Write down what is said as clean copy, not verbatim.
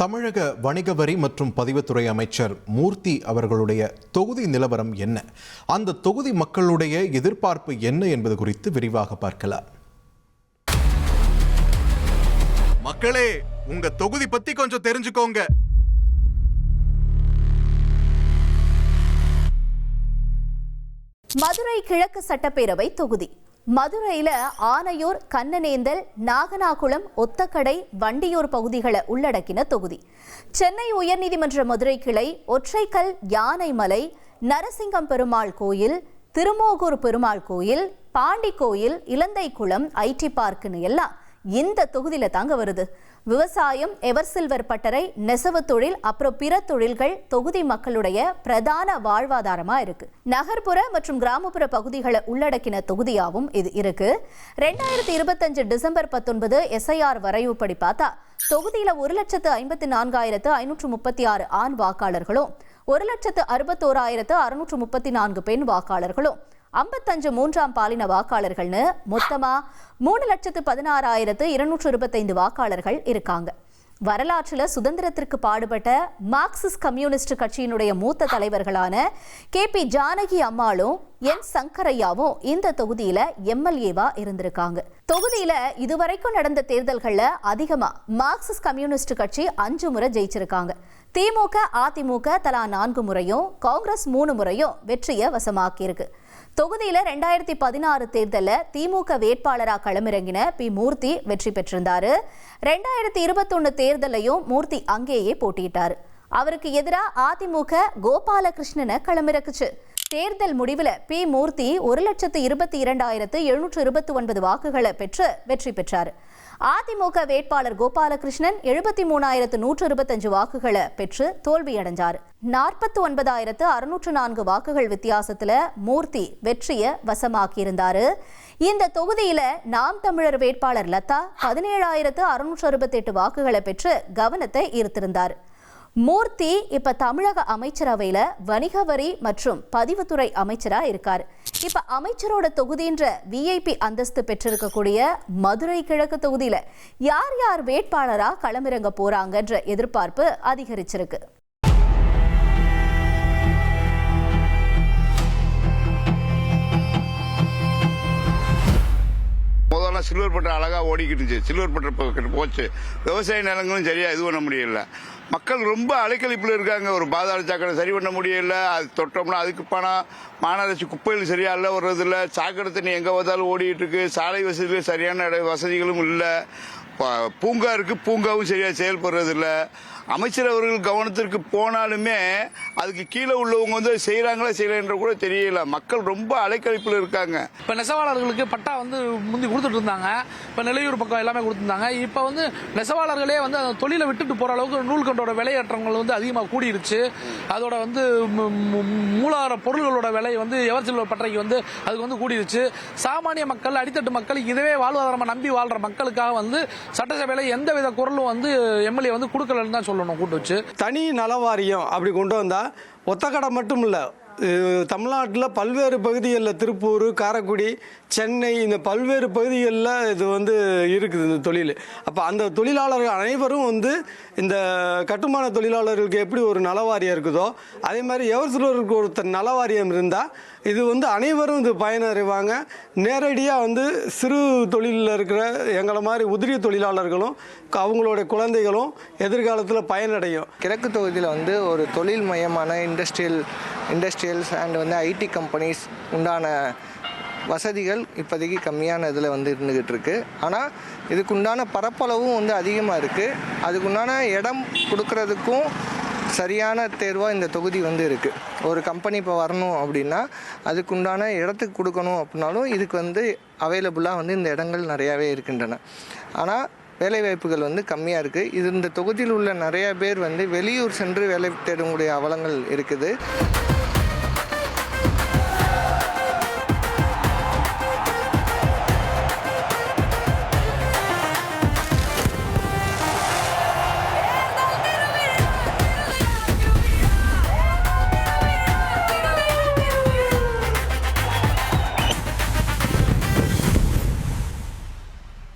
தமிழக வணிக வரி மற்றும் பதிவுத்துறை அமைச்சர் மூர்த்தி அவர்களுடைய தொகுதி நிலவரம் என்ன, அந்த தொகுதி மக்களுடைய எதிர்பார்ப்பு என்ன என்பது குறித்து விரிவாக பார்க்கலாம். மக்களே, உங்க தொகுதி பத்தி கொஞ்சம் தெரிஞ்சுக்கோங்க. மதுரை கிழக்கு சட்டப்பேரவை தொகுதி. மதுரையில ஆனையூர், கண்ணனேந்தல், நாகனாகுளம், ஒத்தக்கடை, வண்டியூர் பகுதிகளை உள்ளடக்கின தொகுதி. சென்னை உயர்நீதிமன்ற மதுரை கிளை, ஒற்றைக்கல் யானைமலை, நரசிங்கம் பெருமாள் கோயில், திருமோகூர் பெருமாள் கோயில், பாண்டி கோயில், இலந்தைக்குளம், ஐடி பார்க்குன்னு எல்லாம் இந்த தொகுதியில தாங்க வருது. விவசாயம், எவர்சில்வர் பட்டறை, நெசவு தொழில், அப்புறம் பிற தொழில்கள் தொகுதி மக்களுடைய பிரதான வாழ்வாதாரமா இருக்கு. நகர்ப்புற மற்றும் கிராமப்புற பகுதிகளை உள்ளடக்கின தொகுதியாகவும் இது இருக்கு. 2025 டிசம்பர் 19 SIR வரைவுப்படி பார்த்தா தொகுதியில 1,54,536 ஆண் வாக்காளர்களும் 1,61,634 பெண் வாக்காளர்களும் 55 மூன்றாம் பாலின வாக்காளர்கள்னு மொத்தமா 3,16,225 வாக்காளர்கள் இருக்காங்க. வரலாற்றில் சுதந்திரத்திற்கு பாடுபட்ட மார்க்சிஸ்ட் கம்யூனிஸ்ட் கட்சியினுடைய மூத்த தலைவர்களான KP ஜானகி அம்மாளும் N சங்கரையாவும் இந்த தொகுதியில MLA-வா இருந்திருக்காங்க. தொகுதியில இதுவரைக்கும் நடந்த தேர்தல்கள்ல அதிகமா மார்க்சிஸ்ட் கம்யூனிஸ்ட் கட்சி 5 முறை ஜெயிச்சிருக்காங்க. திமுக, அதிமுக தலா 4 முறையும், காங்கிரஸ் 3 முறையும் வெற்றியை வசமாக்கியிருக்கு. தொகுதியில 2016 தேர்தலில் திமுக வேட்பாளராக களமிறங்கின P மூர்த்தி வெற்றி பெற்றிருந்தாரு. 2021 தேர்தலையும் மூர்த்தி அங்கேயே போட்டியிட்டாரு. அவருக்கு எதிராக அதிமுக கோபாலகிருஷ்ணனை களமிறக்குச்சு. தேர்தல் முடிவில் P மூர்த்தி 1,22,729 வாக்குகளை பெற்று வெற்றி பெற்றார். அதிமுக வேட்பாளர் கோபாலகிருஷ்ணன் 73,125 வாக்குகளை பெற்று தோல்வியடைஞ்சார். 49,604 வாக்குகள் வித்தியாசத்துல மூர்த்தி வெற்றியை வசமாக்கியிருந்தாரு. இந்த தொகுதியில நாம் தமிழர் வேட்பாளர் லதா 17,668 வாக்குகளை பெற்று கவனத்தை ஈர்த்திருந்தார். மூர்த்தி இப்ப தமிழக அமைச்சரவையில வணிக வரி மற்றும் பதிவுத்துறை அமைச்சரா இருக்காரு. இப்ப அமைச்சரோட தொகுதின்ற VIP அந்தஸ்து பெற்றிருக்கக்கூடிய மதுரை கிழக்கு தொகுதியில யார் யார் வேட்பாளரா களமிறங்க போறாங்கன்ற எதிர்பார்ப்பு அதிகரிச்சிருக்கு. முதல்ல சில்வர் பட்டை அழகா ஓடிக்கிட்டு இருந்துச்சு. சில்வர் பட்டை போச்சு. விவசாய நிலங்களும் சரியா இது பண்ண முடியல. மக்கள் ரொம்ப அலைக்கழிப்பில் இருக்காங்க. ஒரு பாதாள சாக்கடை சரி பண்ண முடியல. அது தொட்டோம்னா அதுக்கு பணம். மாநகராட்சி குப்பைகள் சரியா இல்லை வர்றதில்ல. சாக்கடை தண்ணி எங்கே பார்த்தாலும் ஓடிட்டு இருக்கு. சாலை வசதிகள் சரியான வசதிகளும் இல்லை. பூங்கா இருக்கு, பூங்காவும் சரியா செயல்படுறது இல்லை. அமைச்சர் அவர்கள் கவனத்திற்கு போனாலுமே அதுக்கு கீழே உள்ளவங்க வந்து செய்யறாங்களா செய்யலன்ற கூட தெரியல. மக்கள் ரொம்ப அலைக்கழிப்பில் இருக்காங்க. இப்ப நெசவாளர்களுக்கு பட்டா வந்து முந்தி கொடுத்துட்டு இருந்தாங்க. இப்ப நிலையூர் பக்கம் எல்லாமே கொடுத்துருந்தாங்க. இப்ப வந்து நெசவாளர்களே வந்து அந்த தொழிலை விட்டுட்டு போற அளவுக்கு நூல்கண்டோட விலையேற்றங்கள் வந்து அதிகமாக கூடிருச்சு. அதோட வந்து மூலாதார பொருள்களோட விலை வந்து எவர்சில்வர் பட்டறைக்கு வந்து அதுக்கு வந்து கூடிருச்சு. சாமானிய மக்கள், அடித்தட்டு மக்கள், இதவே வாழ்வாதாரமா நம்பி வாழ்ற மக்களுக்காக வந்து சட்டசபையில எந்த வித குரலும் வந்து MLA வந்து கொடுக்கலன்னு தான் சொல்லணும். தனி நலவாரியம் அப்படி கொண்டு வந்தா ஒத்தக்கடை மட்டும் இல்லை, தமிழ்நாட்டில் பல்வேறு பகுதிகளில் திருப்பூர், காரைக்குடி, சென்னை, இந்த பல்வேறு பகுதிகளில் இது வந்து இருக்குது இந்த தொழில். அப்போ அந்த தொழிலாளர்கள் அனைவரும் வந்து இந்த கட்டுமான தொழிலாளர்களுக்கு எப்படி ஒரு நலவாரியம் இருக்குதோ அதே மாதிரி எவர்சில்வருக்கு ஒரு நலவாரியம் இருந்தால் இது வந்து அனைவரும் இது பயனடைவாங்க. நேரடியாக வந்து சிறு தொழிலில் இருக்கிற எங்களை மாதிரி உதிரி தொழிலாளர்களும் அவங்களுடைய குழந்தைகளும் எதிர்காலத்தில் பயனடையும். கிழக்கு தொகுதியில் வந்து ஒரு தொழில் மையமான இண்டஸ்ட்ரியல்ஸ் அண்ட் வந்து IT கம்பெனிஸ் உண்டான வசதிகள் இப்போதைக்கு கம்மியான இதில் வந்து இருந்துக்கிட்டு இருக்கு. ஆனால் இதுக்குண்டான பரப்பளவும் வந்து அதிகமாக இருக்குது. அதுக்குண்டான இடம் கொடுக்கறதுக்கும் சரியான தேர்வாக இந்த தொகுதி வந்து இருக்குது. ஒரு கம்பெனி இப்போ வரணும் அப்படின்னா அதுக்குண்டான இடத்துக்கு கொடுக்கணும் அப்படின்னாலும் இதுக்கு வந்து அவைலபிளாக வந்து இந்த இடங்கள் நிறையாவே இருக்கின்றன. ஆனால் வேலைவாய்ப்புகள் வந்து கம்மியாக இருக்குது. இந்த தொகுதியில் உள்ள நிறைய பேர் வந்து வெளியூர் சென்று வேலை தேடக்கூடிய அவலங்கள் இருக்குது.